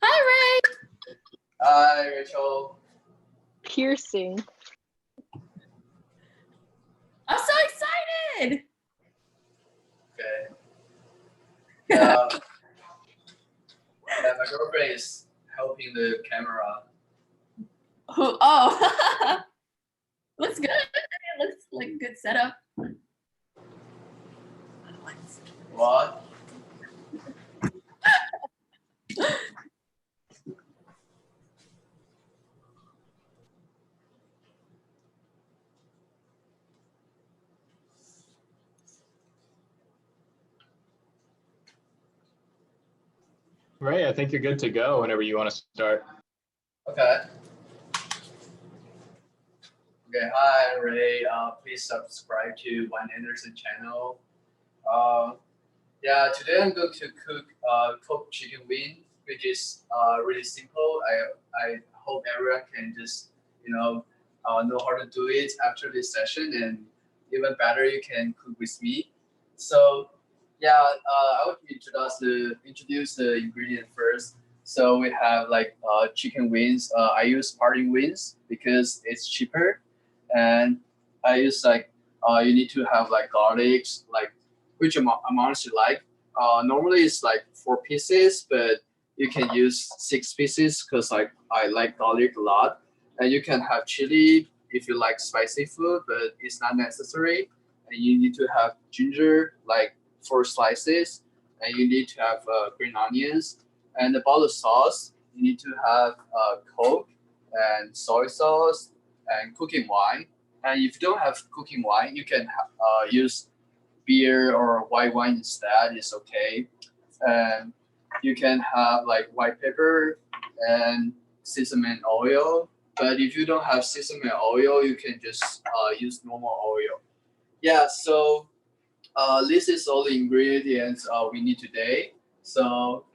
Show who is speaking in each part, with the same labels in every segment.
Speaker 1: Hi, Ray.
Speaker 2: Hi, Rachel.
Speaker 3: Piercing.
Speaker 1: I'm so excited.
Speaker 2: Okay. Yeah, my girlfriend is helping the camera.
Speaker 1: Who? Oh, looks good. It looks like a good setup.
Speaker 2: What?
Speaker 4: Ray, I think you're good to go whenever you want to start.
Speaker 2: Okay. Okay, hi, Ray. Please subscribe to One Anderson channel. Yeah, today I'm going to cook Coke chicken wing, which is really simple. I hope everyone can just know how to do it after this session, and even better, you can cook with me. So yeah, I would introduce the ingredient first. So we have like chicken wings. I use parting wings because it's cheaper, and I use like you need to have like garlics, like which amounts you like. Normally it's like 4 pieces, but you can use 6 pieces because like I like garlic a lot. And you can have chili if you like spicy food, but it's not necessary. And you need to have ginger, like 4 slices, and you need to have green onions. And about the sauce, you need to have Coke and soy sauce and cooking wine. And if you don't have cooking wine, you can use beer or white wine instead. It's okay. And you can have like white pepper and sesame oil. But if you don't have sesame oil, you can just use normal oil. Yeah, so this is all the ingredients we need today. So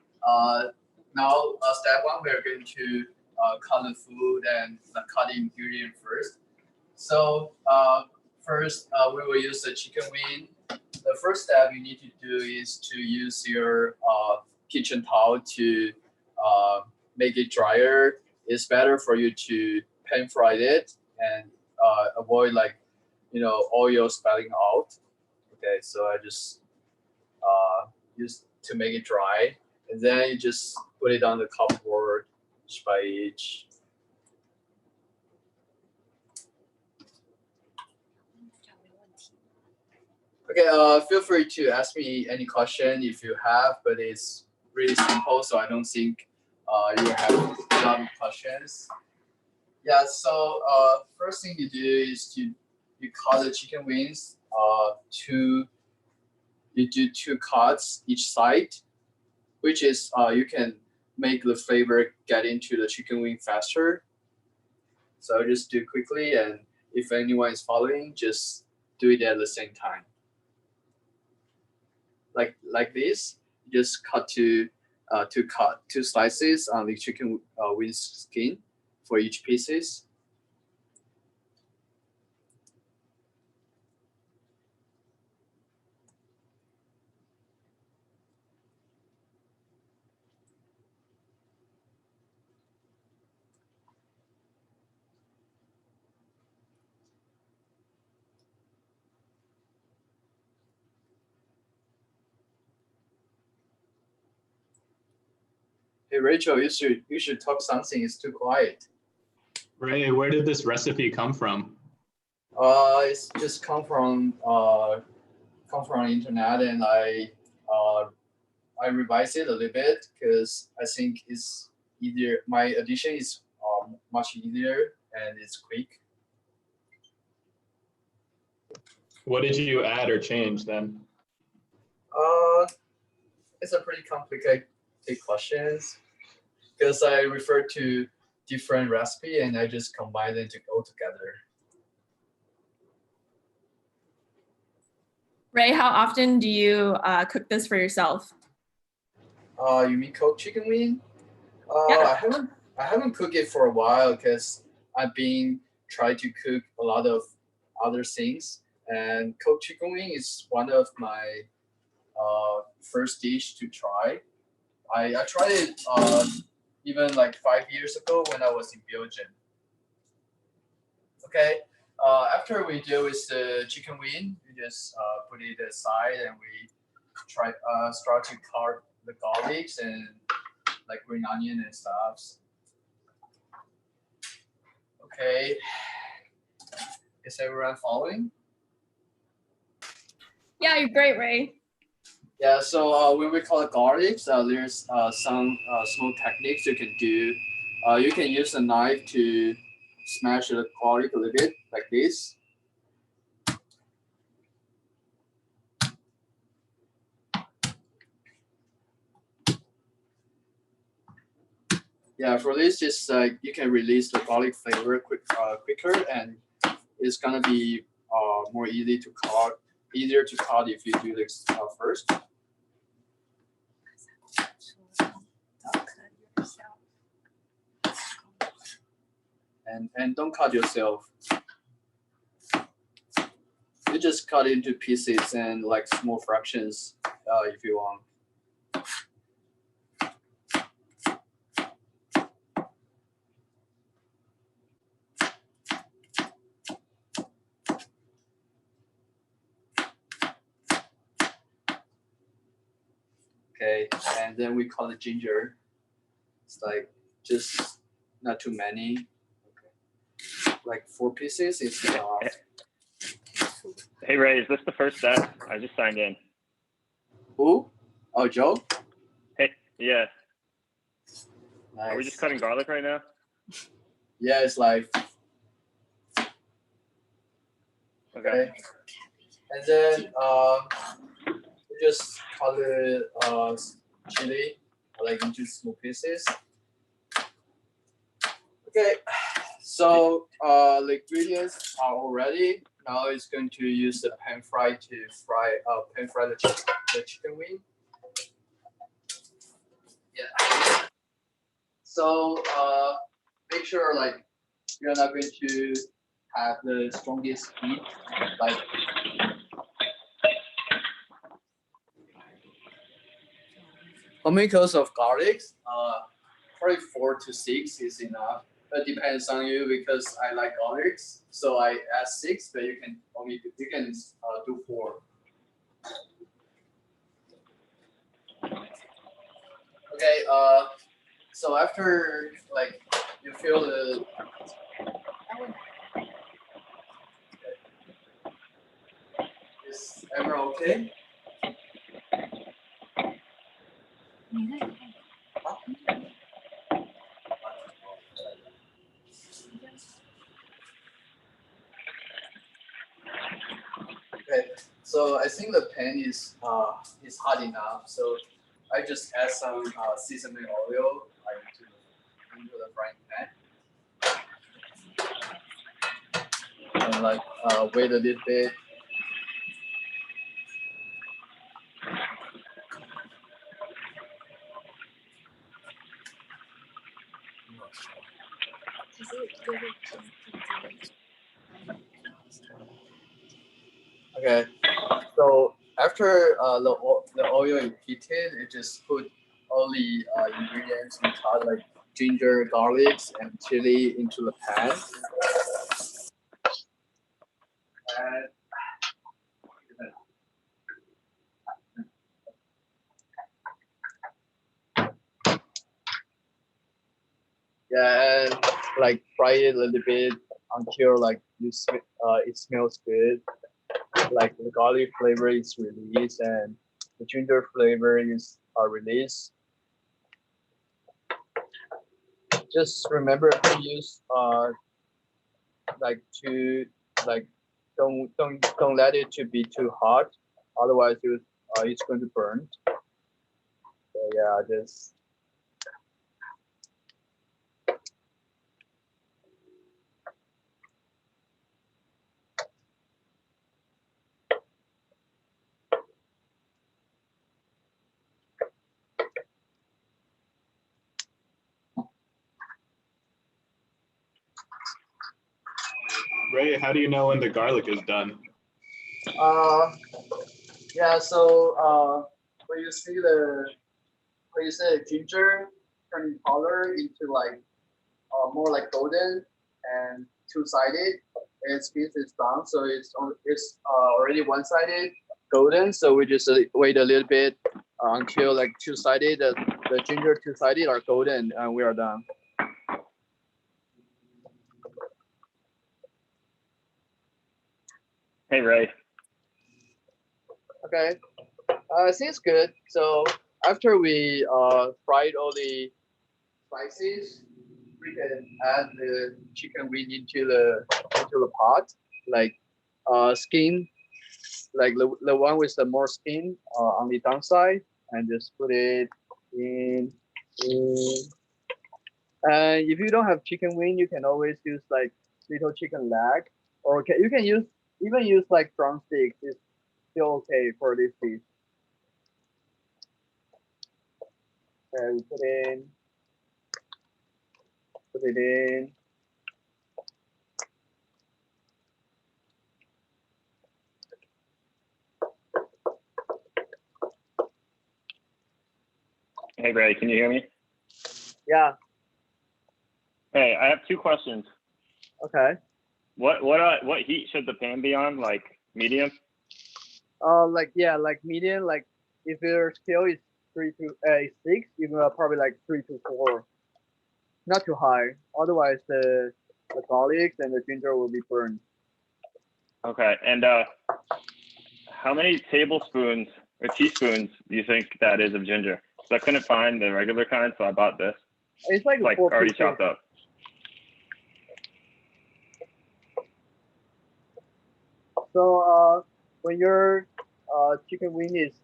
Speaker 2: now step one, we're going to cut the food and cut the ingredient first. So first, we will use the chicken wing. The first step you need to do is to use your kitchen towel to make it drier. It's better for you to pan fry it and avoid like oil spilling out. Okay, so I just use to make it dry, and then you just put it on the cupboard each by each. Okay, feel free to ask me any question if you have, but it's really simple, so I don't think you have a lot of questions. Yeah, so first thing you do is you cut the chicken wings. You do 2 cuts each side, which is you can make the flavor get into the chicken wing faster. So just do quickly, and if anyone is following, just do it at the same time. Like this, just cut 2 slices on the chicken wing skin for each pieces. Hey Rachel, you should talk something. It's too quiet.
Speaker 4: Ray, where did this recipe come from?
Speaker 2: It's just come from internet, and I revised it a little bit because I think it's easier. My addition is much easier and it's quick.
Speaker 4: What did you add or change then?
Speaker 2: It's a pretty complicated questions because I refer to different recipe and I just combine them to go together.
Speaker 1: Ray, how often do you cook this for yourself?
Speaker 2: You mean Coke chicken wing?
Speaker 1: Yeah.
Speaker 2: I haven't cooked it for a while because I've been trying to cook a lot of other things, And cooked chicken wing is one of my first dish to try. I tried it even like 5 years ago when I was in Belgium. Okay, after we deal with the chicken wing, we just put it aside and we start to cut the garlics and like green onion and stuff. Okay, is everyone following?
Speaker 1: Yeah, you're great, Ray.
Speaker 2: Yeah, so when we call it garlics, there's some small techniques you can do. You can use a knife to smash the garlic a little bit like this. Yeah, for this, just you can release the garlic flavor quicker, and it's gonna be more easier to cut if you do this first. And don't cut yourself. You just cut into pieces and like small fractions if you want. Okay, and then we call it ginger. It's like just not too many. Okay. Like 4 pieces is enough.
Speaker 5: Hey Ray, is this the first step? I just signed in.
Speaker 2: Who? Oh, Joe?
Speaker 5: Hey, yeah.
Speaker 2: Nice.
Speaker 5: Are we just cutting garlic right now?
Speaker 2: Yeah, it's like
Speaker 5: Okay.
Speaker 2: And then we just cut the chili like into small pieces. Okay, so the ingredients are all ready. Now it's going to use the pan fry to pan fry the chicken wing. Yeah. So make sure like you're not going to have the strongest heat. Like how many cloves of garlic? Probably 4 to 6 is enough. It depends on you because I like garlics, so I add 6, but you can do 4. Okay. So after like you feel the is everyone okay? Okay, so I think the pan is hot enough. So I just add some sesame oil into the frying pan and like wait a little bit. Okay, so after the oil is heated, you just put all the ingredients we cut like ginger, garlics, and chili into the pan. And yeah, and like fry it a little bit until like it smells good. Like the garlic flavor is released and the ginger flavor is released. Just remember to use don't let it to be too hot, otherwise it's going to burn. So yeah, just
Speaker 4: Ray, how do you know when the garlic is done?
Speaker 2: Yeah. So when you see the ginger turning color into like more like golden and two-sided, it means it's done. So it's already one-sided golden. So we just wait a little bit until like two-sided, the ginger two-sided are golden, and we are done.
Speaker 5: Hey, Ray.
Speaker 2: Okay, I think it's good. So after we fried all the spices, we can add the chicken wing into the pot, like skin, like the one with the more skin on the downside, and just put it in. And if you don't have chicken wing, you can always use like little chicken leg, or you can use like drumsticks. It's still okay for this dish. And we put it in.
Speaker 5: Hey, Ray, can you hear me?
Speaker 2: Yeah.
Speaker 5: Hey, I have two questions.
Speaker 2: Okay.
Speaker 5: What heat should the pan be on? Like medium?
Speaker 2: Like medium. Like if your scale is 3 to 6, you can probably like 3 to 4. Not too high. Otherwise, the garlic and the ginger will be burned.
Speaker 5: Okay. And how many tablespoons or teaspoons do you think that is of ginger? So I couldn't find the regular kind, so I bought this.
Speaker 2: It's like
Speaker 5: Like
Speaker 2: 4
Speaker 5: already
Speaker 2: pieces.
Speaker 5: chopped up.
Speaker 2: So when your chicken wing is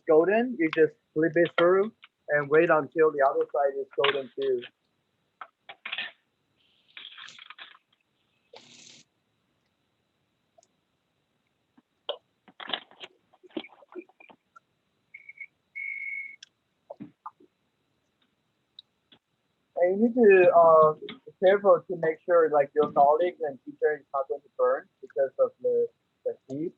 Speaker 2: golden, you just flip it through and wait until the other side is golden too. And you need to be careful to make sure like your garlic and ginger is not going to burn because of the heat.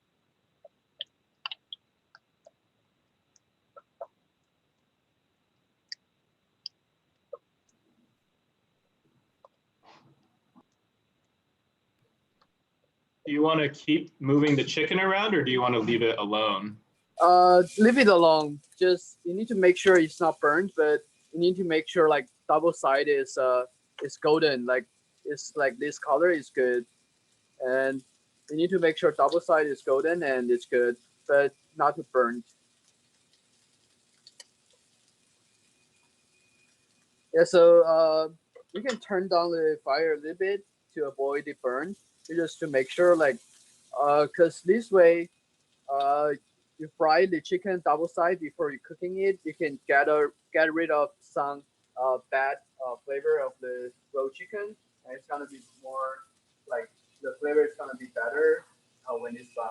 Speaker 4: Do you want to keep moving the chicken around or do you want to leave it alone?
Speaker 2: Leave it alone. Just you need to make sure it's not burned, but you need to make sure like double side is golden, like it's like this color is good, and you need to make sure double side is golden and it's good, but not too burnt. Yeah, so you can turn down the fire a little bit to avoid the burn, just to make sure like because this way uh, you fry the chicken double side before you cooking it. You can get rid of some bad flavor of the raw chicken, and it's gonna be more like the flavor is gonna be better when it's done.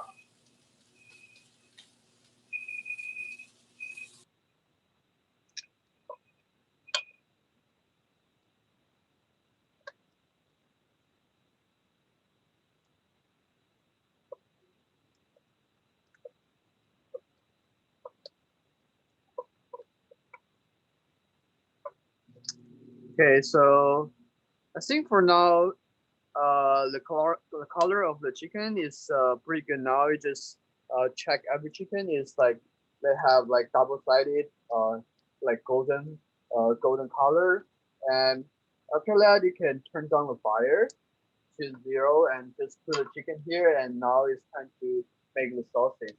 Speaker 2: Okay, so I think for now the color of the chicken is pretty good now. You just check every chicken is like they have like double sided like golden color, and after that you can turn down the fire to 0 and just put the chicken here, and now it's time to make the sausage.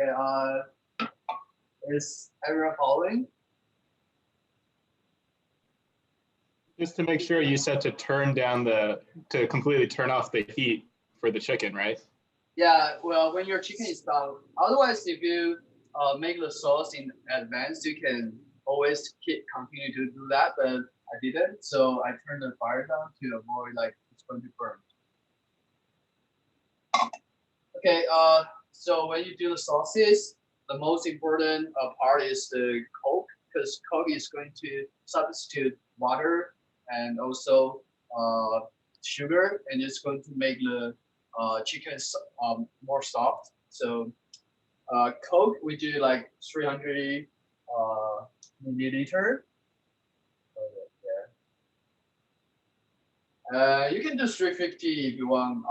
Speaker 2: Okay, is everyone following?
Speaker 4: Just to make sure you said to to completely turn off the heat for the chicken, right?
Speaker 2: Yeah, well, when your chicken is done. Otherwise, if you make the sauce in advance, you can always continue to do that. But I didn't, so I turned the fire down to avoid like it's going to burn. Okay, so when you do the sauces, the most important part is the Coke. because Coke is going to substitute water and also sugar, and it's going to make the chicken more soft. So Coke, we do like 300 milliliter. You can do 350 if you want.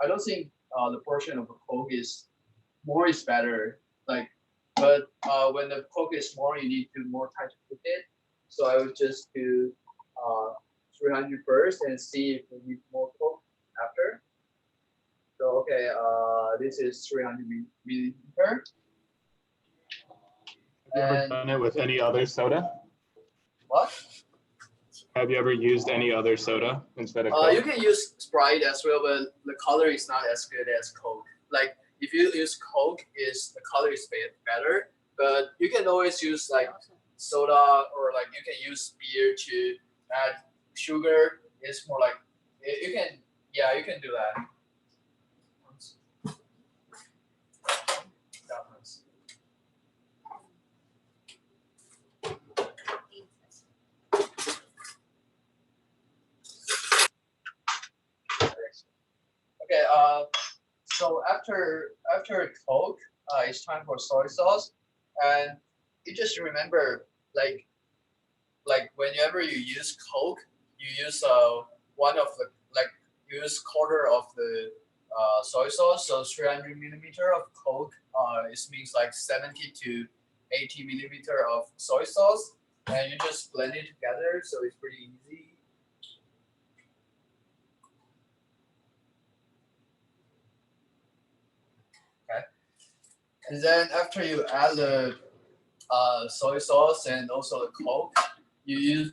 Speaker 2: I don't think the portion of a Coke is more is better. Like, but when the Coke is more, you need to more time to cook it. So I would just do 300 first and see if we need more Coke after. So okay, this is 300 milliliter.
Speaker 4: Have you ever
Speaker 2: And
Speaker 4: done it with any other soda?
Speaker 2: what?
Speaker 4: Have you ever used any other soda instead of Coke?
Speaker 2: You can use Sprite as well, but the color is not as good as Coke. Like if you use Coke, the color is better. But you can always use like soda, or like you can use beer to add sugar. It's more like you can do that. Okay, so after Coke, it's time for soy sauce, and you just remember like whenever you use Coke, you use one of the like you use quarter of the soy sauce, so 300 milliliter of Coke, it means like 70 to 80 milliliter of soy sauce, and you just blend it together, so it's pretty easy. And then after you add the soy sauce and also the Coke, you use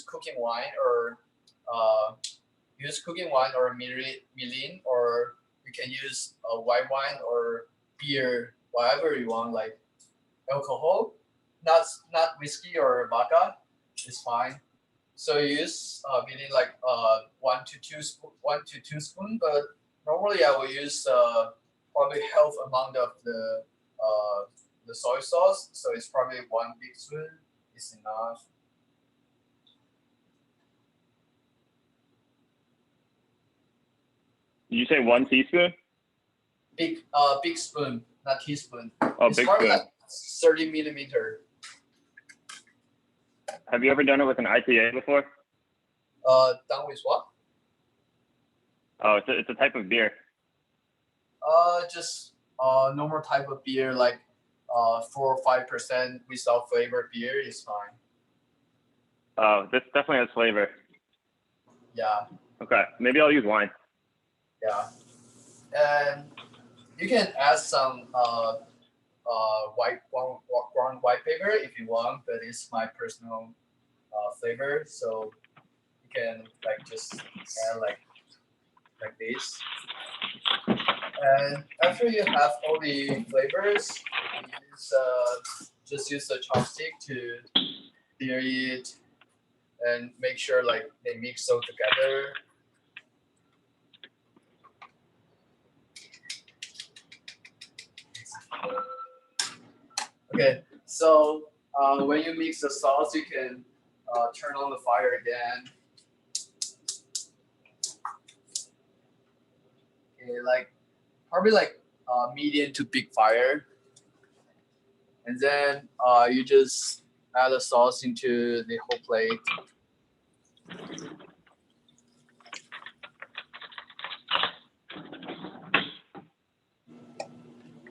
Speaker 2: cooking wine or Mirin, or you can use white wine or beer, whatever you want, like alcohol, not whiskey or vodka, it's fine. So you use Mirin like 1 to 2 spoon, but normally I will use probably half amount of the soy sauce, so it's probably 1 big spoon is enough.
Speaker 5: Did you say 1 teaspoon?
Speaker 2: Big spoon, not teaspoon.
Speaker 5: Oh,
Speaker 2: It's
Speaker 5: big
Speaker 2: probably
Speaker 5: spoon.
Speaker 2: like 30 millimeter.
Speaker 5: Have you ever done it with an IPA before?
Speaker 2: Done with what?
Speaker 5: Oh, it's a type of beer.
Speaker 2: Just normal type of beer, like 4 or 5% without flavor beer is fine.
Speaker 5: Oh, this definitely has flavor.
Speaker 2: Yeah,
Speaker 5: Okay, maybe I'll use wine.
Speaker 2: yeah. And you can add some ground white paper if you want, but it's my personal flavor, so you can like just add like this. And after you have all the flavors, just use the chopstick to stir it and make sure like they mix all together. Okay, so when you mix the sauce, you can turn on the fire again. Okay, like probably like medium to big fire, and then you just add the sauce into the whole plate.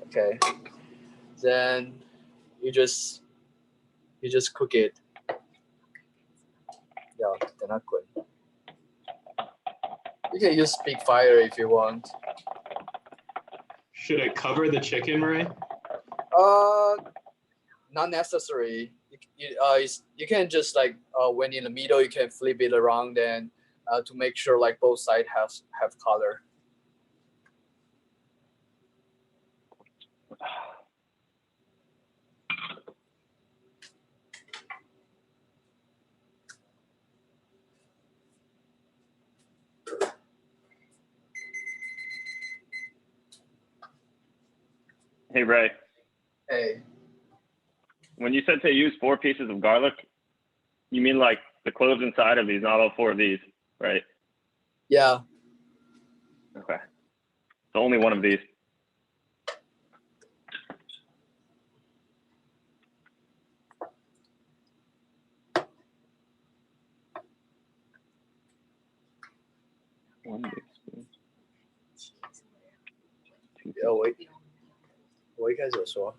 Speaker 2: Okay, then you just cook it. Yeah, they're not good. You can use big fire if you want.
Speaker 4: Should it cover the chicken, Ray?
Speaker 2: Not necessary. You can just like when in the middle, you can flip it around and to make sure like both sides have color.
Speaker 5: Hey, Ray.
Speaker 2: Hey.
Speaker 5: when you said to use 4 pieces of garlic, you mean like the cloves inside of these, not all 4 of these, right?
Speaker 2: Yeah.
Speaker 5: Okay. So only one of these. One big spoon. 2
Speaker 2: 我一开始有说。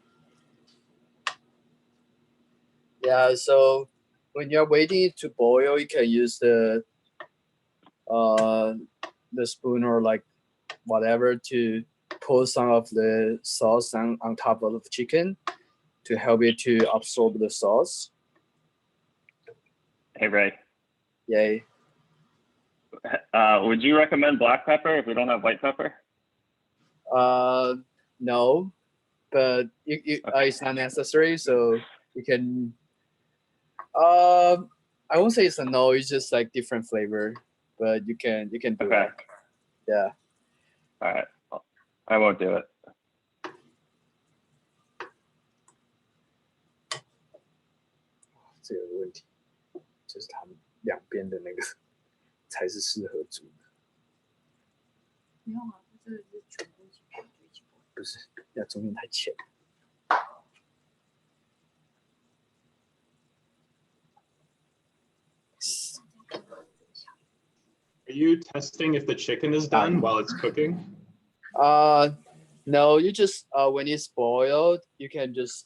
Speaker 2: Yeah, so when you're waiting to boil, you can use the spoon or like whatever to pour some of the sauce on top of the chicken to help it to absorb the sauce.
Speaker 5: Hey, Ray.
Speaker 2: Yay.
Speaker 5: Would you recommend black pepper if we don't have white pepper?
Speaker 2: No, but
Speaker 5: Okay.
Speaker 2: it's not necessary, so you can. I won't say it's a no. It's just like different flavor, but you can do
Speaker 5: Okay.
Speaker 2: it. Yeah.
Speaker 5: All right. I won't do it.
Speaker 2: 这有个问题，就是他们两边的那个才是适合煮的，
Speaker 1: 没有啊，这个是全部一起包，就一起包。
Speaker 2: 不是要中间太浅。
Speaker 4: Are you testing if the chicken is done while it's cooking?
Speaker 2: No, you just when it's boiled, you can just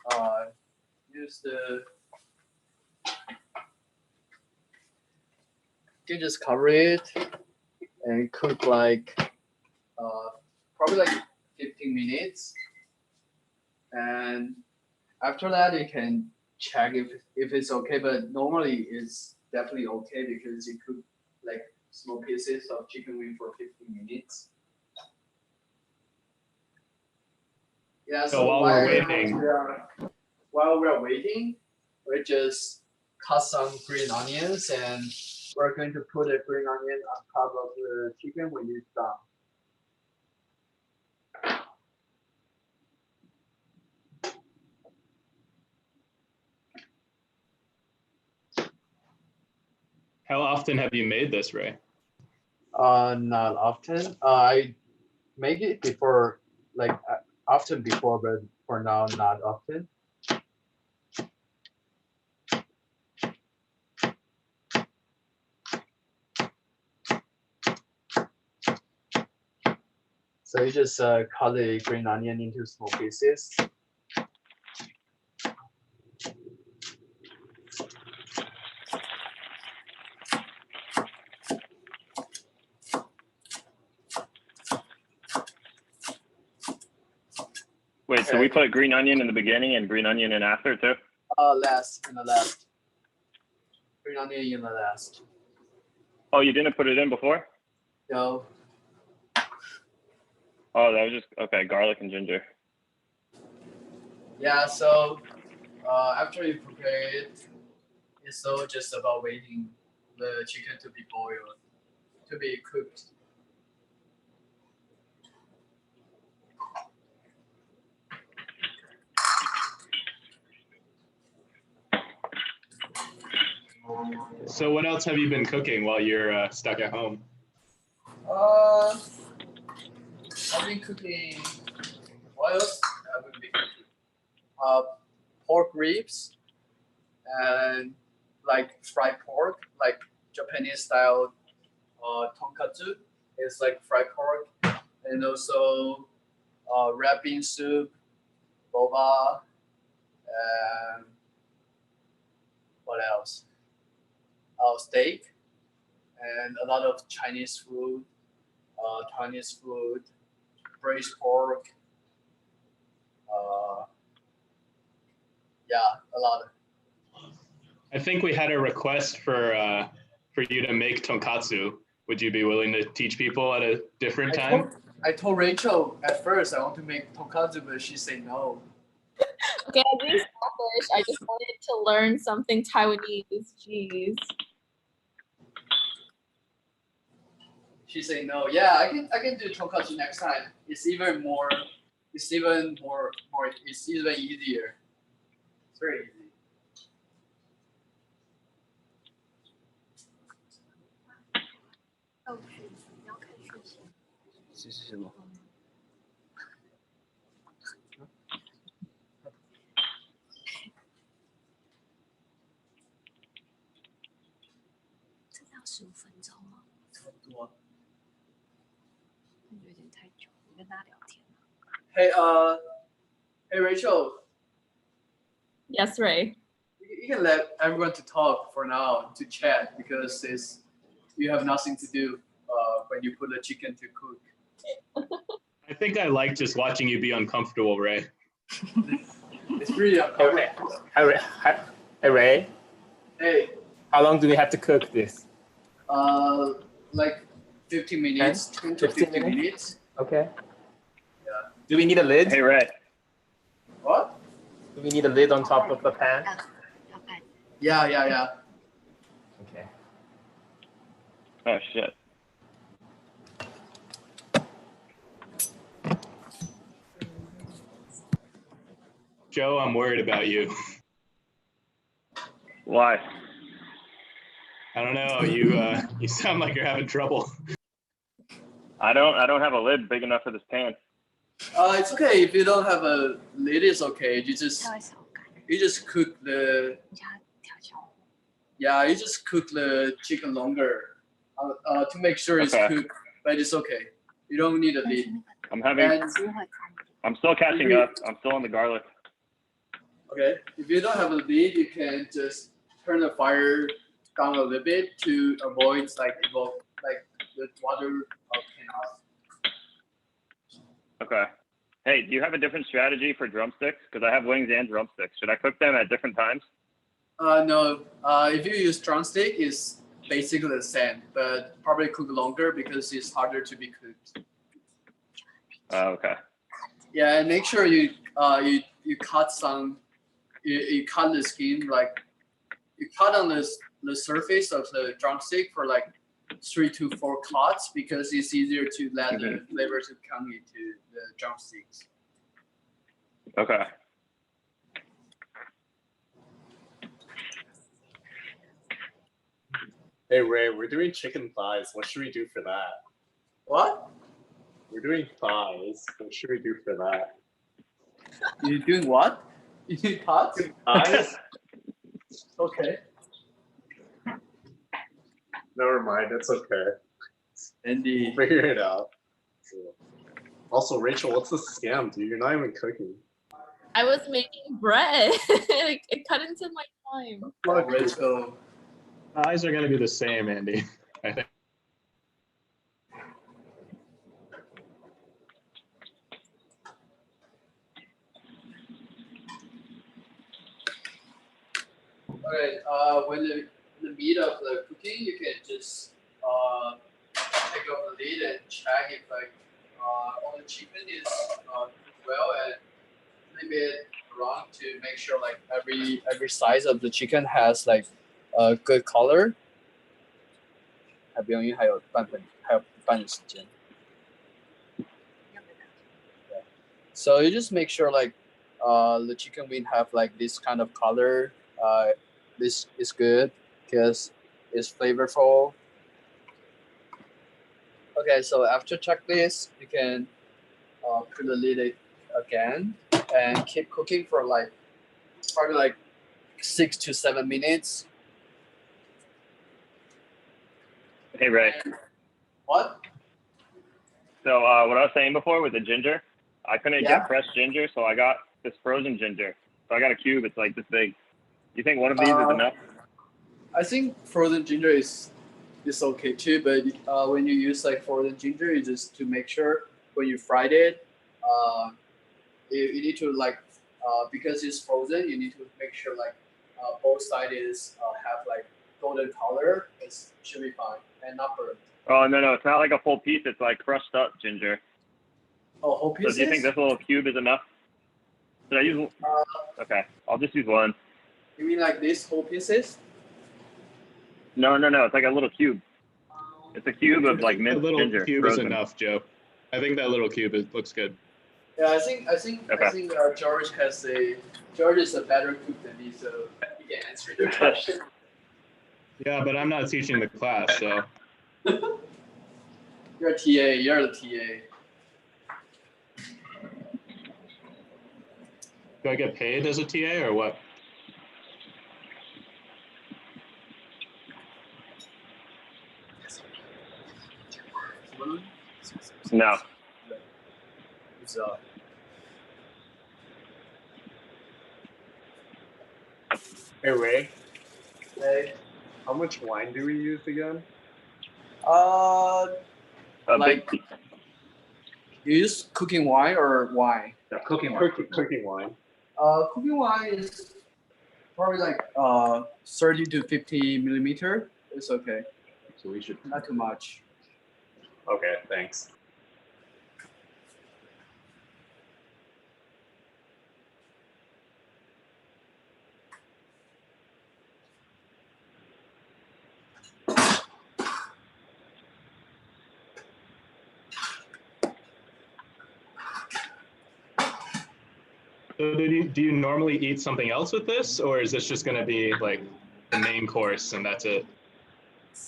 Speaker 2: use the. You can just cover it and cook like probably like 15 minutes, and after that you can check if it's okay. But normally it's definitely okay because you cook like small pieces of chicken wing for 15 minutes. Yeah,
Speaker 4: So while we're waiting,
Speaker 2: while we're waiting, we just cut some green onions and we're going to put a green onion on top of the chicken when it's done.
Speaker 4: how often have you made this, Ray?
Speaker 2: Not often. I make it before, like often before, but for now, not often. So you just cut the green onion into small pieces.
Speaker 5: Wait, so we put green onion in the beginning and green onion in after too?
Speaker 2: Last in the last. Green onion in the last.
Speaker 5: Oh, you didn't put it in before?
Speaker 2: No.
Speaker 5: Oh, that was just, okay, garlic and ginger.
Speaker 2: Yeah, so after you prepare it, it's all just about waiting the chicken to be boiled, to be cooked.
Speaker 4: So what else have you been cooking while you're stuck at home?
Speaker 2: I've been cooking. What else? I've been cooking. Pork ribs and like fried pork, like Japanese style tonkatsu. It's like fried pork, and also red bean soup, boba, and what else? Steak, and a lot of Chinese food, braised pork. Yeah, a lot.
Speaker 4: I think we had a request for you to make tonkatsu. Would you be willing to teach people at a different time?
Speaker 2: I told Rachel at first I want to make tonkatsu, but she said no.
Speaker 3: Okay, I'm being selfish. I just wanted to learn something Taiwanese. Jeez.
Speaker 2: She said no. Yeah, I can do tonkatsu next time. It's even easier. It's very easy. 是什么？
Speaker 1: 这要15分钟吗？
Speaker 2: 差不多。
Speaker 1: 有点太久，你跟他聊天。
Speaker 2: Hey, hey Rachel,
Speaker 3: Yes, Ray.
Speaker 2: you can let everyone to talk for now to chat because you have nothing to do when you put the chicken to cook.
Speaker 4: I think I like just watching you be uncomfortable, Ray.
Speaker 2: It's really uncomfortable.
Speaker 6: Hey Ray,
Speaker 2: Hey,
Speaker 6: how long do we have to cook this?
Speaker 2: like 15 minutes, 10 to
Speaker 6: 15
Speaker 2: 15 minutes.
Speaker 6: Okay.
Speaker 2: Yeah.
Speaker 6: Do we need a lid?
Speaker 5: Hey Ray.
Speaker 2: What?
Speaker 6: Do we need a lid on top of the pan?
Speaker 2: Yeah.
Speaker 6: Okay.
Speaker 5: Oh shit.
Speaker 4: Joe, I'm worried about you.
Speaker 5: Why?
Speaker 4: I don't know. You sound like you're having trouble.
Speaker 5: I don't have a lid big enough for this pan.
Speaker 2: It's okay if you don't have a lid. It's okay. You just cook the you just cook the chicken longer to make sure it's
Speaker 5: Okay.
Speaker 2: cooked. But it's okay. You don't need a lid.
Speaker 5: I'm still catching up. I'm still on the garlic.
Speaker 2: Okay. If you don't have a lid, you can just turn the fire down a little bit to avoid the water cannot.
Speaker 5: Okay. Hey, do you have a different strategy for drumsticks? Because I have wings and drumsticks. Should I cook them at different times?
Speaker 2: No. If you use drumstick, it's basically the same, but probably cook longer because it's harder to be cooked.
Speaker 5: Okay.
Speaker 2: Yeah, and make sure you cut some. You cut the skin, like you cut on the surface of the drumstick for like 3 to 4 cuts because it's easier to let the flavor to come into the drumsticks.
Speaker 5: Okay.
Speaker 7: Hey Ray, we're doing chicken thighs. What should we do for that?
Speaker 2: What?
Speaker 7: We're doing thighs. What should we do for that?
Speaker 2: You're doing what? You doing cuts?
Speaker 7: Thighs?
Speaker 2: Okay.
Speaker 7: Never mind. It's okay.
Speaker 2: Indeed.
Speaker 7: We'll figure it out. So. Also, Rachel, what's the scam, dude? You're not even cooking.
Speaker 3: I was making bread. It cut into my time.
Speaker 2: Rachel.
Speaker 4: Eyes are going to be the same, Andy. I think.
Speaker 2: Okay. When the meat of the cooking, you can just take off the lid and check if all the chicken is cooked well and flip it around to make sure like every size of the chicken has like a good color. 还不用，因为还有半的时间。So you just make sure like the chicken wing have like this kind of color. This is good because it's flavorful. Okay, so after check this, you can put the lid again and keep cooking for like probably like 6 to 7 minutes.
Speaker 5: Hey Ray.
Speaker 2: What?
Speaker 5: So what I was saying before with the ginger, I couldn't get fresh ginger, so I got this frozen ginger. So I got a cube. It's like this big. You think one of these is enough?
Speaker 2: I think frozen ginger is okay too, but when you use like frozen ginger, you just to make sure when you fried it, you need to like because it's frozen, you need to make sure like both sides have like golden color. It should be fine and not burnt.
Speaker 5: Oh no, it's not like a full piece. It's like crushed up ginger.
Speaker 2: Oh, whole pieces?
Speaker 5: So do you think this little cube is enough? Should I use? Okay, I'll just use one.
Speaker 2: You mean like these whole pieces?
Speaker 5: No, it's like a little cube. It's a cube of like minced ginger.
Speaker 4: A little cube
Speaker 5: frozen.
Speaker 4: is enough, Joe. I think that little cube looks good.
Speaker 2: Yeah, I think George is a better cook than me, so he can answer the question.
Speaker 4: Yeah, but I'm not teaching the class, so.
Speaker 2: You're a TA. You're the TA.
Speaker 4: Do I get paid as a TA or what?
Speaker 5: No.
Speaker 2: It's,
Speaker 7: Hey Ray,
Speaker 2: hey.
Speaker 7: how much wine do we use again?
Speaker 5: A
Speaker 2: Like
Speaker 5: big
Speaker 2: you use cooking wine or wine?
Speaker 7: Cooking wine.
Speaker 2: Cooking wine is probably like 30 to 50 millimeter. It's okay.
Speaker 7: So we should.
Speaker 2: Not too much.
Speaker 7: Okay, thanks.
Speaker 4: So do you normally eat something else with this, or is this just going to be like the main course and that's it?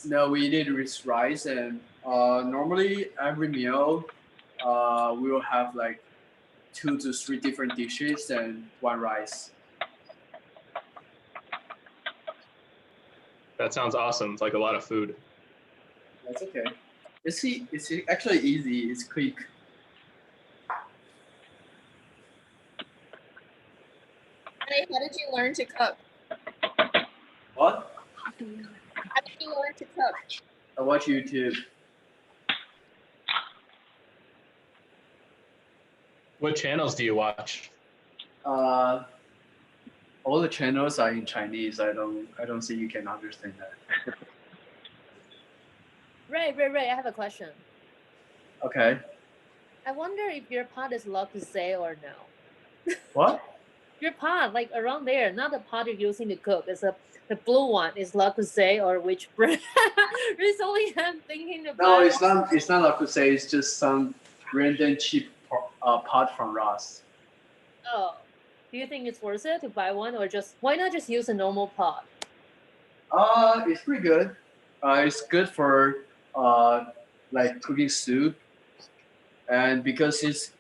Speaker 2: No, we did with rice, and normally every meal we will have like 2 to 3 different dishes and 1 rice.
Speaker 4: That sounds awesome. It's like a lot of food.
Speaker 2: That's okay. It's actually easy. It's quick.
Speaker 3: Hey, how did you learn to cook?
Speaker 2: What?
Speaker 3: How did you learn to cook?
Speaker 2: I watch YouTube.
Speaker 4: What channels do you watch?
Speaker 2: All the channels are in Chinese. I don't think you can understand that.
Speaker 8: Ray, I have a question.
Speaker 2: Okay.
Speaker 8: I wonder if your pot is allowed to say or no.
Speaker 2: What?
Speaker 8: Your pot, like around there, not the pot you're using to cook. It's the blue one. Is allowed to say or which brand? Recently, I'm thinking about.
Speaker 2: No, it's not. It's not like to say. It's just some random cheap pot from Ross.
Speaker 8: Oh, do you think it's worth it to buy one, or just why not just use a normal pot?
Speaker 2: It's pretty good. It's good for like cooking soup, and because it's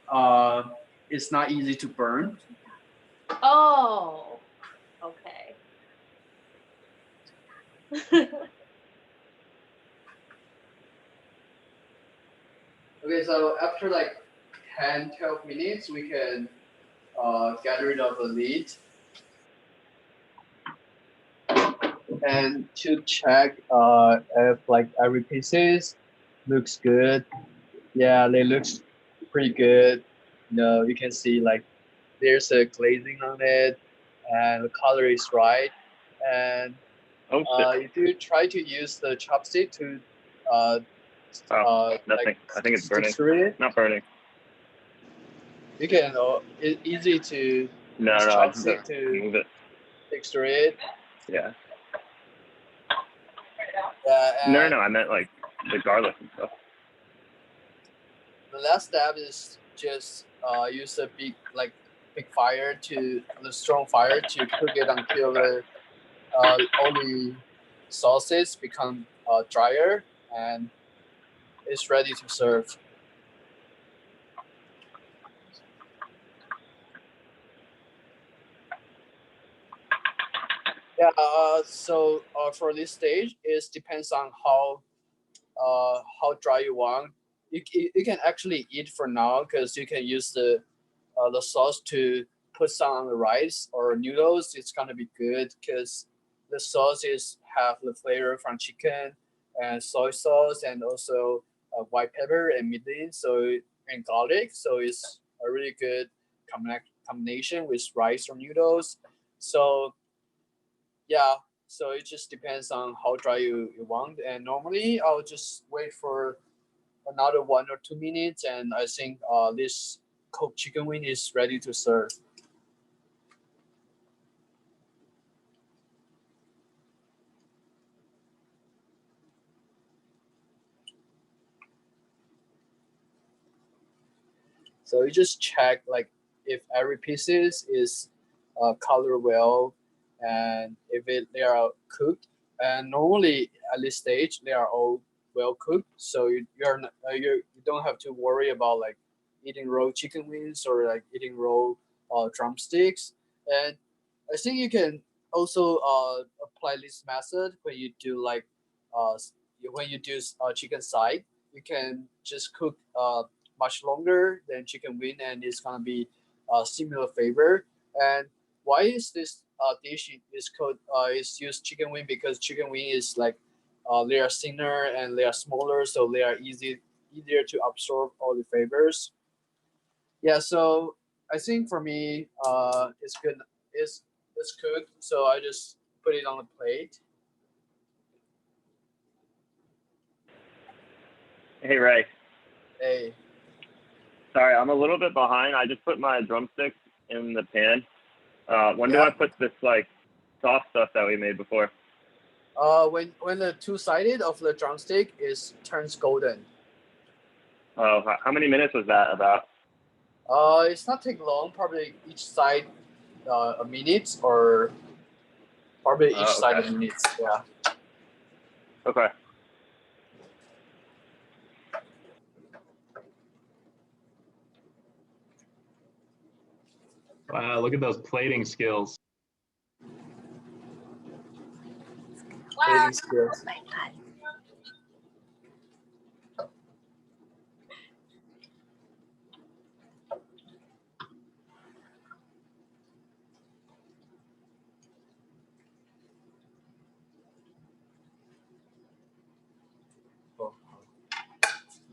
Speaker 2: not easy to burn.
Speaker 8: Oh, okay.
Speaker 2: Okay, so after like 10, 12 minutes, we can get rid of the lid. And to check if like every pieces looks good. Yeah, they looks pretty good. You can see like there's a glazing on it, and the color is right. And if you try to use the chopstick to
Speaker 5: nothing.
Speaker 2: like
Speaker 5: I think it's burning.
Speaker 2: texture it,
Speaker 5: Not burning.
Speaker 2: you can it's easy to
Speaker 5: No,
Speaker 2: use
Speaker 5: I just
Speaker 2: chopstick to
Speaker 5: move it.
Speaker 2: texture it.
Speaker 5: Yeah.
Speaker 2: Yeah.
Speaker 5: No, I meant like the garlic and stuff.
Speaker 2: The last step is just use a big fire the strong fire to cook it until the all the sauces become drier and it's ready to serve. Yeah. So for this stage, it depends on how dry you want. You can actually eat for now because you can use the sauce to put some on the rice or noodles. It's gonna be good because the sauces have the flavor from chicken and soy sauce and also white pepper and mirin and garlic. So it's a really good combination with rice or noodles. So yeah, so it just depends on how dry you want. And normally I'll just wait for another 1 or 2 minutes, and I think this cooked chicken wing is ready to serve. So you just check like if every pieces is colored well, and if they are cooked. And normally at this stage they are all well cooked, so you don't have to worry about like eating raw chicken wings or like eating raw drumsticks. And I think you can also apply this method when you do like when you do chicken side. You can just cook much longer than chicken wing, and it's gonna be similar flavor. And why is this dish is called is used chicken wing? Because chicken wing is like they are thinner and they are smaller, so they are easier to absorb all the flavors. Yeah, so I think for me, it's good. It's cooked, so I just put it on the plate.
Speaker 5: Hey Ray,
Speaker 2: Hey,
Speaker 5: sorry, I'm a little bit behind. I just put my drumsticks in the pan. When do
Speaker 2: Yeah.
Speaker 5: I put this like soft stuff that we made before?
Speaker 2: when the two sided of the drumstick is turns golden.
Speaker 5: Oh, how many minutes was that about?
Speaker 2: It's not take long. Probably each side a minute, or probably each side
Speaker 5: Okay.
Speaker 2: a minute. Yeah.
Speaker 5: Okay.
Speaker 4: Wow, look at those plating skills.
Speaker 2: Plating skills.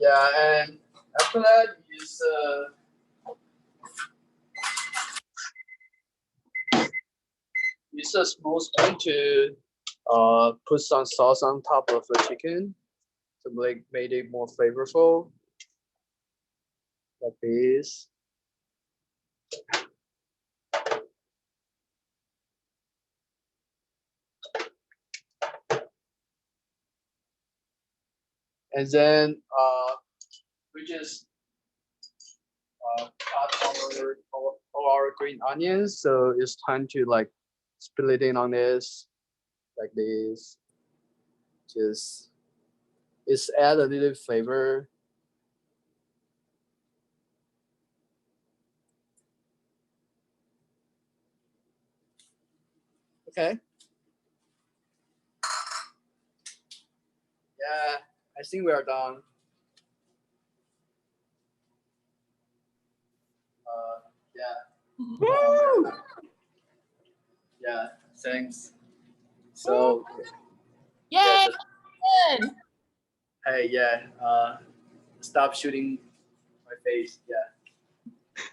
Speaker 2: Yeah, and after that, use a small spoon to put some sauce on top of the chicken to make it more flavorful, like this. And then we just cut all our green onions. So it's time to like split it on this, like this. Just it's add a little flavor. Okay. Yeah, I think we are done. Yeah.
Speaker 4: Woo!
Speaker 2: Yeah. Thanks. So
Speaker 3: Yay!
Speaker 2: yeah,
Speaker 3: Good.
Speaker 2: hey, yeah. Stop shooting my face. Yeah.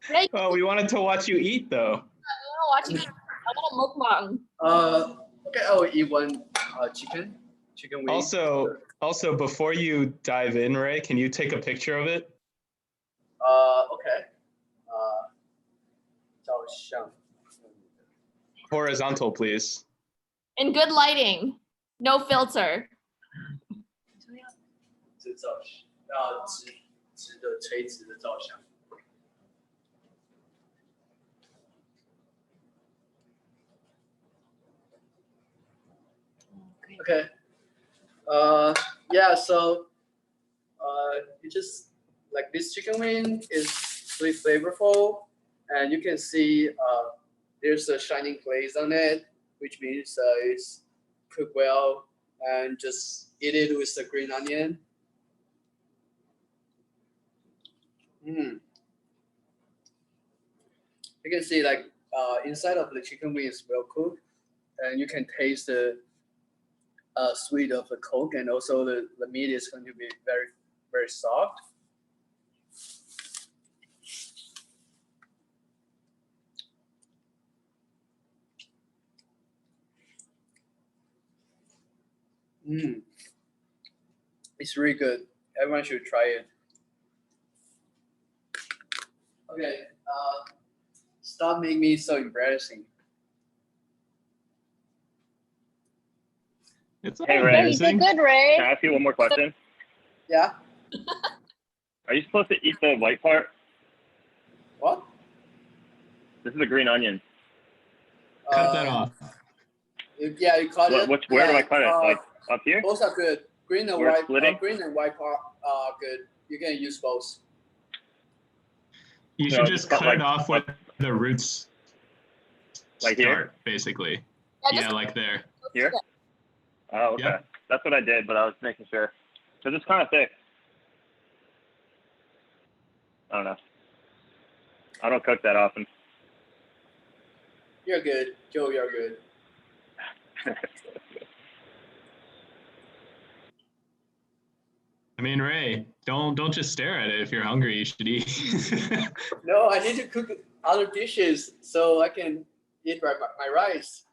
Speaker 3: Great.
Speaker 4: Oh, we wanted to watch you eat though.
Speaker 3: I want to watch it. I want a mukbang.
Speaker 2: Okay. I will eat one chicken wing.
Speaker 4: Also, before you dive in, Ray, can you take a picture of it?
Speaker 2: Okay. 照相。
Speaker 4: Horizontal, please.
Speaker 3: In good lighting. No filter.
Speaker 2: 这照相要直的垂直的照相。Okay. Yeah. So, you just like this chicken wing is really flavorful, and you can see there's a shining glaze on it, which means it's cooked well. And just eat it with the green onion. You can see like inside of the chicken wing is well cooked, and you can taste the sweet of the Coke, and also the meat is going to be very, very soft. It's really good. Everyone should try it. Okay, stop making me so embarrassing.
Speaker 4: It's
Speaker 5: Hey,
Speaker 4: not
Speaker 5: Ray.
Speaker 8: Yeah, you did
Speaker 4: embarrassing.
Speaker 8: good, Ray.
Speaker 5: Can I ask you one more question?
Speaker 2: Yeah?
Speaker 5: Are you supposed to eat the white part?
Speaker 2: What?
Speaker 5: This is a green onion.
Speaker 4: Cut that off.
Speaker 2: Yeah, you cut it.
Speaker 5: Where do I
Speaker 2: Yeah,
Speaker 5: cut it? Like up here?
Speaker 2: Both are good. Green and
Speaker 5: We're
Speaker 2: white.
Speaker 5: splitting?
Speaker 2: Green and white part are good. You can use both.
Speaker 4: You
Speaker 5: No,
Speaker 4: should just
Speaker 5: but
Speaker 4: cut
Speaker 5: like-
Speaker 4: it off where the roots
Speaker 5: Like
Speaker 4: start,
Speaker 5: here?
Speaker 4: basically.
Speaker 3: Yeah,
Speaker 4: Yeah, like there.
Speaker 5: Here? Oh, okay.
Speaker 4: Yep.
Speaker 5: That's what I did, but I was making sure. Because it's kind of thick. I don't know. I don't cook that often.
Speaker 2: You're good, Joe. You're good.
Speaker 4: I mean, Ray, don't just stare at it. If you're hungry, you should eat.
Speaker 2: No, I need to cook other dishes so I can eat my rice.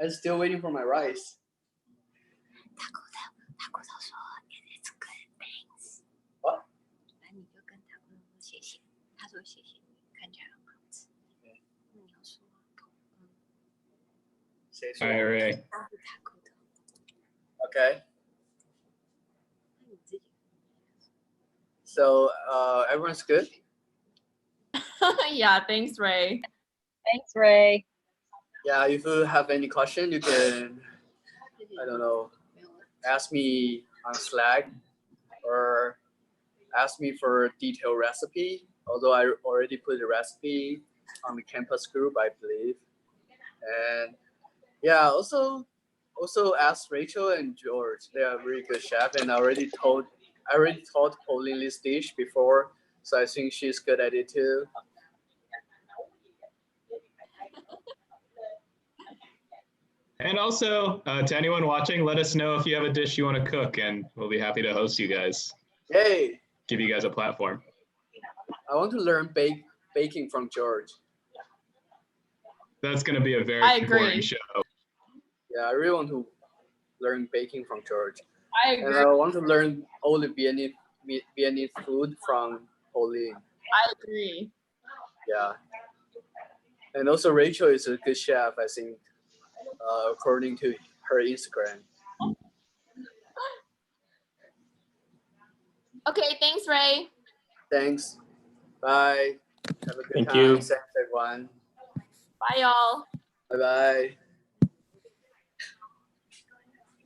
Speaker 2: I'm still waiting for my rice.
Speaker 9: 大骨头说 "It's good, thanks."
Speaker 2: What?
Speaker 9: 那你就跟大骨头说谢谢。他说谢谢你，看起来很好吃。那你要说
Speaker 2: 谁说
Speaker 4: All right, Ray.
Speaker 9: 他是大骨头，
Speaker 2: Okay.
Speaker 9: 那你自己
Speaker 2: So everyone's good.
Speaker 3: Yeah, thanks, Ray.
Speaker 8: Thanks, Ray.
Speaker 2: Yeah. If you have any question, you can I don't know ask me on Slack or ask me for a detailed recipe. Although I already put the recipe on the campus group, I believe. And yeah, also ask Rachel and George. They are really good chef, and I already taught Pauline this dish before, so I think she's good at it too.
Speaker 4: And also, to anyone watching, let us know if you have a dish you want to cook, and we'll be happy to host you guys.
Speaker 2: Yay!
Speaker 4: Give you guys a platform.
Speaker 2: I want to learn baking from George.
Speaker 4: That's going to be a very
Speaker 3: I agree.
Speaker 4: boring show.
Speaker 2: Yeah, I really want to learn baking from George.
Speaker 3: I
Speaker 2: And
Speaker 3: agree.
Speaker 2: I want to learn all the Vietnamese food from Pauline.
Speaker 3: I agree.
Speaker 2: Yeah. And also Rachel is a good chef, I think, according to her Instagram.
Speaker 3: Okay, thanks, Ray.
Speaker 2: Thanks. Bye. Have a good
Speaker 6: Thank
Speaker 2: time.
Speaker 6: you.
Speaker 2: Thanks, everyone.
Speaker 3: Bye, y'all.
Speaker 2: Bye-bye.